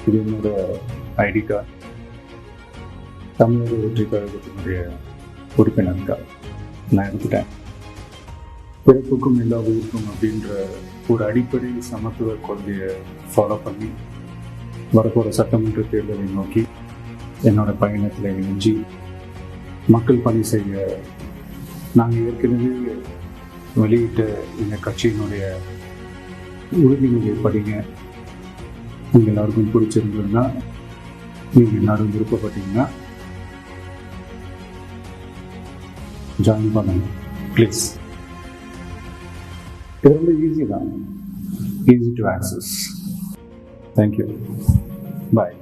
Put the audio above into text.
இது என்னோட ID card. தமிழக வெற்றி கழகத்தினுடைய உறுப்பினர் கார்டு நான் எடுத்துட்டேன். பிறப்புக்கும் எல்லா உயிருக்கும் அப்படின்ற ஒரு அடிப்படை சமத்துவ கொள்கையை ஃபாலோ பண்ணி வரப்போகிற சட்டமன்ற தேர்தலை நோக்கி என்னோட பயணத்தில் இணைஞ்சி மக்கள் பணி செய்ய நாங்கள் ஏற்கனவே வெளியிட்ட எங்கள் கட்சியினுடைய உறுதிமொழியை படிங்க. உங்கள் எல்லாருக்கும் பிடிச்சிருந்ததுன்னா, நீங்கள் எல்லாரும் விருப்பப்பட்டீங்கன்னா ஜாயின் பண்ணுங்க ப்ளீஸ். இது ரொம்ப ஈஸி தான், easy to access. Thank you, bye.